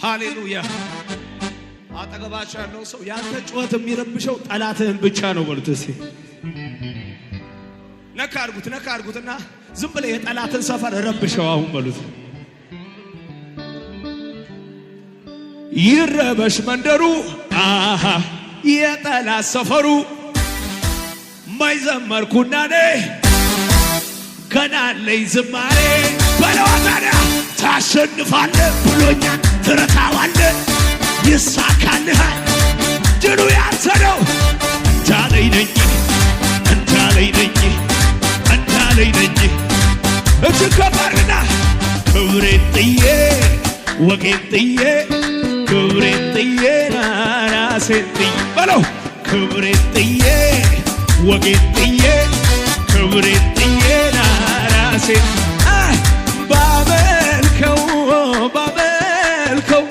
ሃሌሉያ አጠገባችሁ ያለው ሰው ያንተ ጩኸት የሚረብሸው ጠላትህን ብቻ ነው በሉት እስቲ ነካ አድርጉትና ዝም ብለህ የጠላትን ሰፈር ረብሸው አሁን በሉት ይረበሽ መንደሩ አሃ የጠላት ሰፈሩ ማይዘመርኩና ገና ለይ ዝማሬ በለዋታዲያ ታሸንፋለህ ብሎኛል ትረታዋለህ ይሳካልሃል ድሉ ያንተ ነው እንዳለኝ ነኝ እጅግ ከባርና ክብሬን ጥዬ ወጌን ጥዬ ክብሬን ጥዬ ራሴን ጥዬ በለው ክብሬን ጥዬ ወጌን ጥዬ ክብሬን ጥዬ ራሴን ባመልከው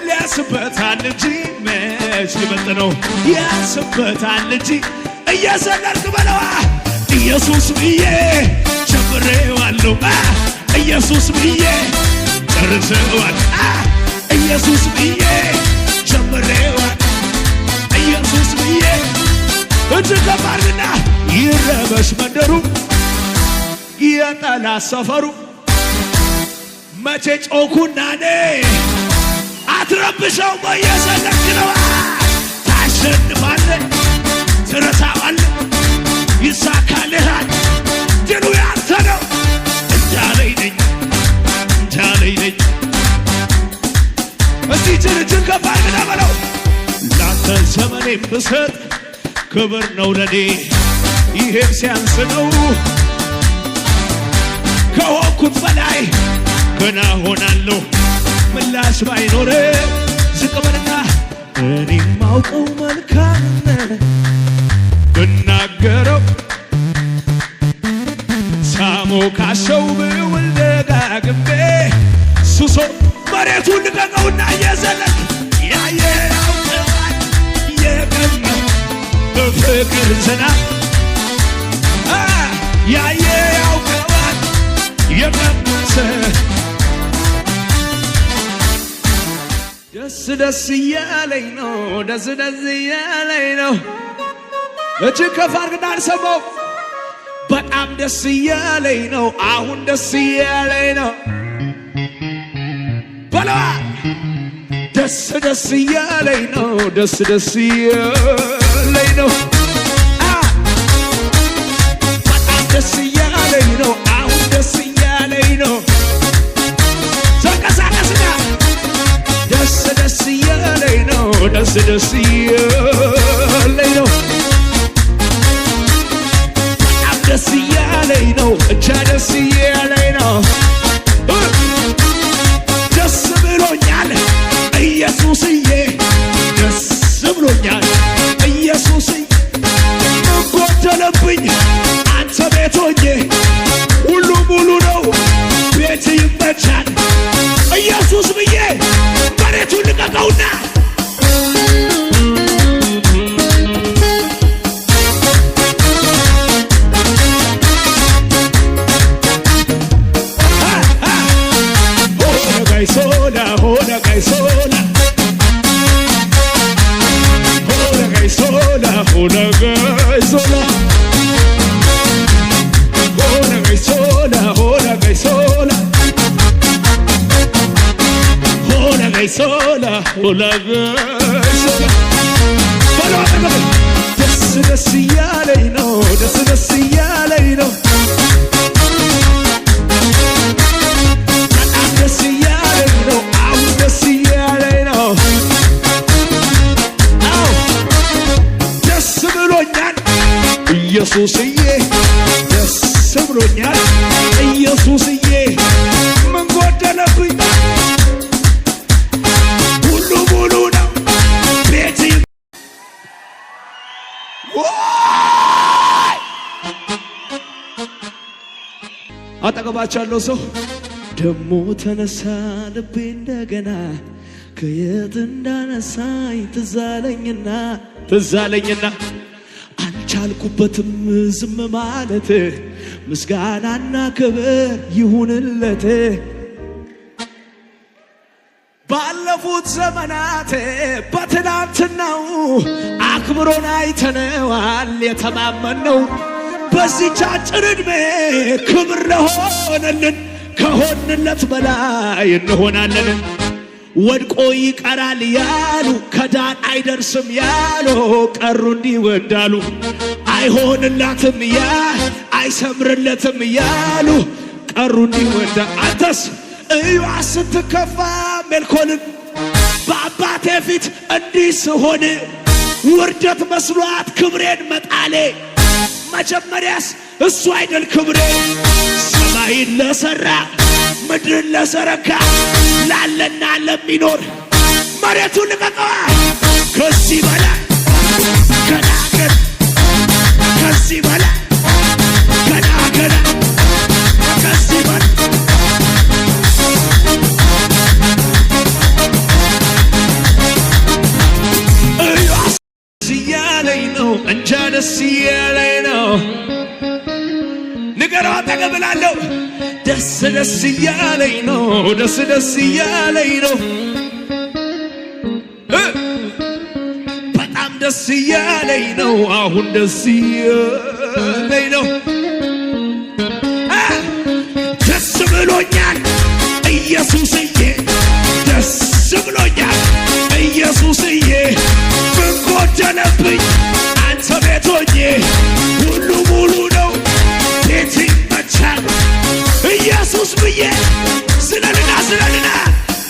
ሊያስበታል እንጂ መች ሊበልጥ ነው ያስበታል እንጂ እየዘለልክ በለዋ ኢየሱስ ብዬ ጀምሬዋለሁ ኢየሱስ ብዬ ጨርሰዋል ኢየሱስ ብዬ ጀምሬዋል ኢየሱስ ብዬ እጅግ ከባድና ይረበሽ መንደሩ የጠላት ሰፈሩ መቼ ጮኩና አትረብሸው በየዘለክ ነው ታሸንፋለህ ትረታዋለህ ይሳካልሃል ድሉ ያንተ ነው እንዳለኝ ነኝ እስቲ ጭንጭን ከባድና በለው ላንተ ዘመኔን ብሰጥ ክብር ነው ለኔ ይሄም ሲያንስ ነው ከሆንኩት በላይ ገና ሆናለሁ ምላሽ ባይኖር ዝቅ በልና እኔ ማውቀው መልካም ብናገረው ሳሞካሸው ብውል ደጋግሜ ሱሶ መሬቱን ልቀቀውና እየዘለቅ ያየው ቅባት የቀመ በፍቅር ዝናብ ያየው ቅባት የቀመሰ ደስ እያለኝ ነው ደስ እያለኝ ነው እጅግ ከፍ አድርግና አልሰማው በጣም ደስ እያለኝ ነው አሁን ደስ እያለኝ ነው በለዋ ደስ እያለኝ ነው ደስ እያለኝ ነው በጣም ደስ እያለኝ ነው አሁን ደስ እያለኝ ነው ተንቀሳቀስና ደስ እያለኝ ነው ደስ እያለኝ ነው በጣም ደስ እያለኝ ነው እቻ ደስ እያለኝ ነው ደስ ብሎኛል ኢየሱስዬ ደስ ብሎኛል ኢየሱስዬ ጎደለብኝ አንተ ቤት ሆኜ ሁሉ ሙሉ ነው ቤት ይመቻል ኢየሱስ ብዬ መሬቱን ልቀቀውና ደስ እያለኝ ነው ደስ እያለኝ ነው በጣም ደስ እያለኝ ነው አሁን ደስ እያለኝ ነው አዎ ደስ ብሎኛል ኢየሱስዬ ደስ ብሎኛል ኢየሱስዬ ምን ጎደለብኝ ሁሉ ሙሉ ነው ቤት አጠገባችሁ ያለው ሰው ደሞ ተነሳ ልቤ እንደገና ከየት እንዳነሳኝ ትዛለኝና አልቻልኩበትም ዝም ማለት ምስጋናና ክብር ይሁንለት ባለፉት ዘመናት በትናንትናው አክብሮን አይተነዋል የተማመነው በዚህች አጭር ዕድሜ ክብር ለሆነልን ከሆንለት በላይ እንሆናለን። ወድቆ ይቀራል ያሉ ከዳን አይደርስም ያሉ ቀሩ እንዲወዳሉ አይሆንላትም አይሰምርለትም ያሉ ቀሩ እንዲወዳ አንተስ እዩዋ ስትከፋ ሜልኮልን በአባቴ ፊት እንዲህ ስሆን ውርደት መስሏት ክብሬን መጣሌ መጀመሪያስ እሱ አይደል ክብሬ ሰማይን ለሰራ ምድርን ለዘረጋ ላለና ለሚኖር መሬቱን ልቀቀዋ ከዚህ በላይ ገና ገና ከዚህ በላይ ገና ገና ከዚህ በላይ እያለኝ ነው እንጃ ደስ እያለኝ ነው ንገረው አጠገብላለሁ ደስ ደስ እያለኝ ነው ደስ ደስ እያለኝ ነው በጣም ደስ እያለኝ ነው አሁን ደስ እያለኝ ነው ደስ ብሎኛል ኢየሱስዬ ደስ ብሎኛል ኢየሱስዬ ምን ጎደለብኝ አንተ ቤት ሆኜ ሁሉ ሙሉ ነው ቤት ይመቻል ኢየሱስ ብዬ ስለልና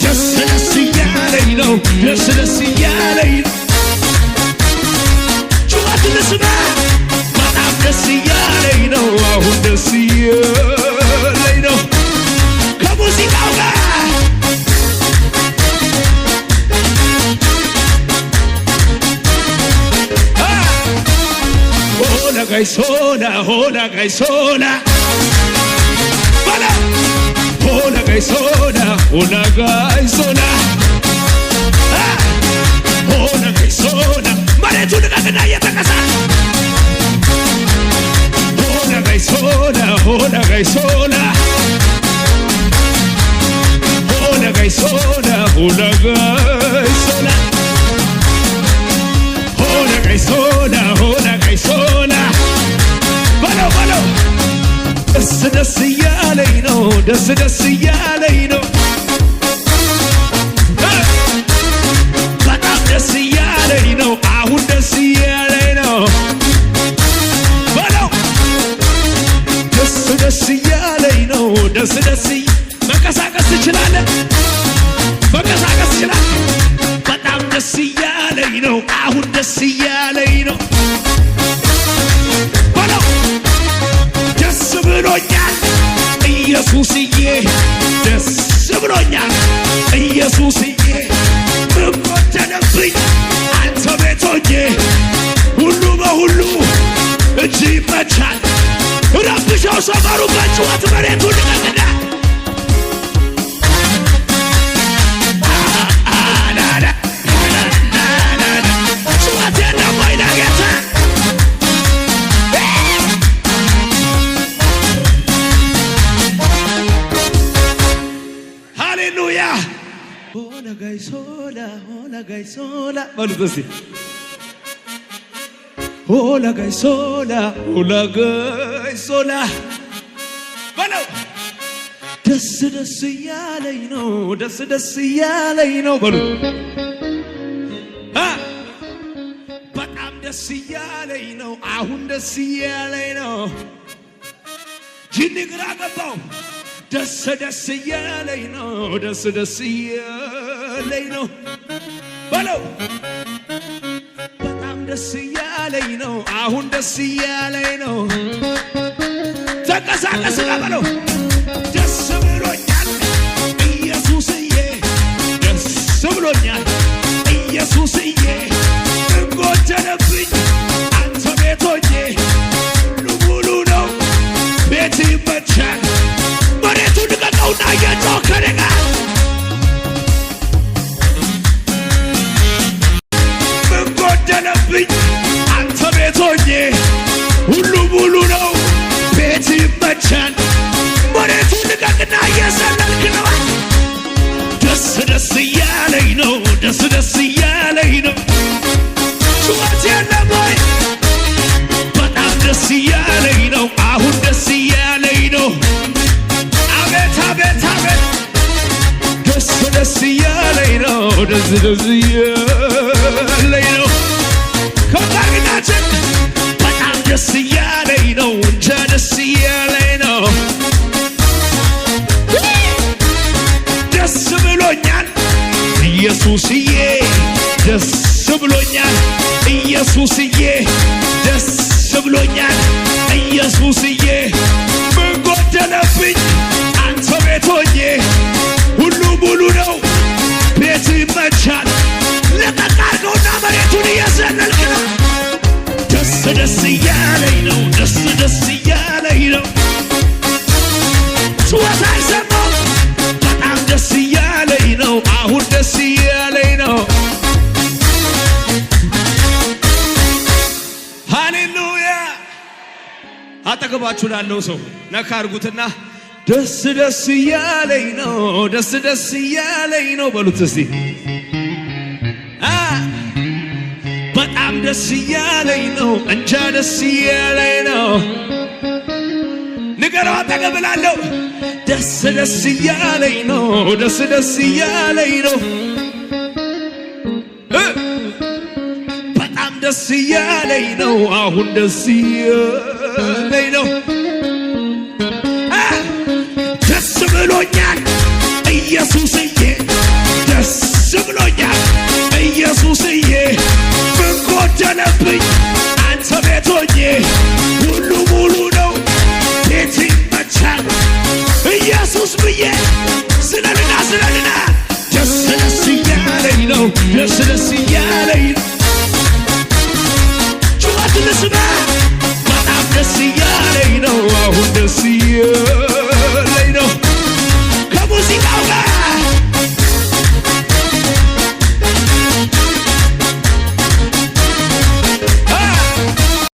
ደስ ደስ እያለኝ ነው ደስ ደስ እያለኝ ነው ጩኸት ልስማ በጣም ደስ እያለኝ ነው አሁን ደስ እያለኝ ነው ከሙዚቃው ጋር hola gaisola bala hola gaisola hola gaisola hola gaisola maretu ልቀቅና እየተቀሳ hola gaisola hola gaisola hola gaisola hola gaisola hola gaisola hola gaisola balo ደስ ደስ እያለኝ ነው ደስ ደስ እያለኝ ነው በጣም ደስ እያለኝ ነው አሁን ደስ እያለኝ ነው በለው ደስ ደስ እያለኝ ነው ደስ ደስ መንቀሳቀስ ትችላለህ መንቀሳቀስ ትችላለህ በጣም ደስ እያለኝ ነው አሁን ደስ እያለኝ ነው ብሎኛል ኢየሱስዬ ደስ ብሎኛል ኢየሱስዬ ምን ጎደለብኝ አንተ ቤት ሆኜ ሁሉ በሁሉ እጅ ይመቻል ረብሻው ሰፈሩ በጭወት መሬቱ ልቀቅና ጭወት የለም ወይ ነገታ hola gaisola በሉት እስቲ hola gaisola በለው ደስ ደስ እያለኝ ነው ደስ ደስ እያለኝ ነው በሉት በጣም ደስ እያለኝ ነው አሁን ደስ እያለኝ ነው ጅኒ ግራ ገባው ደስ ደስ እያለኝ ነው ደስ ደስ እያለኝ ነው በለው በጣም ደስ እያለኝ ነው አሁን ደስ እያለኝ ነው ተንቀሳቀስ በለው ደስ ብሎኛል ኢየሱስዬ ደስ ብሎኛል ኢየሱስዬ ምን ጎደለብኝ አንተ ቤት ሆኜ ሙሉ ነው ቤት ይመቻል መሬቱን ልቀቀውና እየጮህ ከእኔ ጋር ምን ጎደለብኝ አንተ ቤት ሆኜ ሁሉ ሙሉ ነው ቤት ይመቻል ደስ ደስ እያለኝ ነው ከባግናችን በጣም ደስ እያለኝ ነው እንጃ ደስ እያለኝ ነው ደስ ብሎኛል ኢየሱስዬ ደስ ብሎኛል ኢየሱስዬ ደስ ብሎኛል ኢየሱስዬ ምን ጎደለብኝ አንተ ቤት ሆኜ ሁሉ ሙሉ ነው ቤት ይመቻል ለቀቅ አድርገውና መሬቱን እየዘለልክ ነው ደስ ደስ እያለኝ ነው ደስ ደስ እያለኝ ነው ጩኸት አይሰማም በጣም ደስ እያለኝ ነው አሁን ደስ እያለኝ ነው ሃሌሉያ አጠገባችሁ ላለው ሰው ነካ አድርጉትና ደስ ደስ እያለኝ ነው ደስ ደስ እያለኝ ነው በሉት እስቲ በጣም ደስ እያለኝ ነው እንጃ ደስ እያለኝ ነው ንገረው አጠገብ ላለው ደስ ደስ እያለኝ ነው ደስ ደስ እያለኝ ነው በጣም ደስ እያለኝ ነው አሁን ደስ እያለኝ ነው ደስ ብሎኛል ኢየሱስዬ ደስ ብሎኛል ኢየሱስዬ ምን ጎደለብኝ አንተ ቤት ሆኜ ሁሉ ሙሉ ነው ቤት ይመቻል ኢየሱስ ብዬ ስለልና ደስ ደስ እያለኝ ነው ደስ ደስ እያለኝ ነው ጩኸት ልስማ በጣም ደስ እያለኝ ነው አሁን ደስ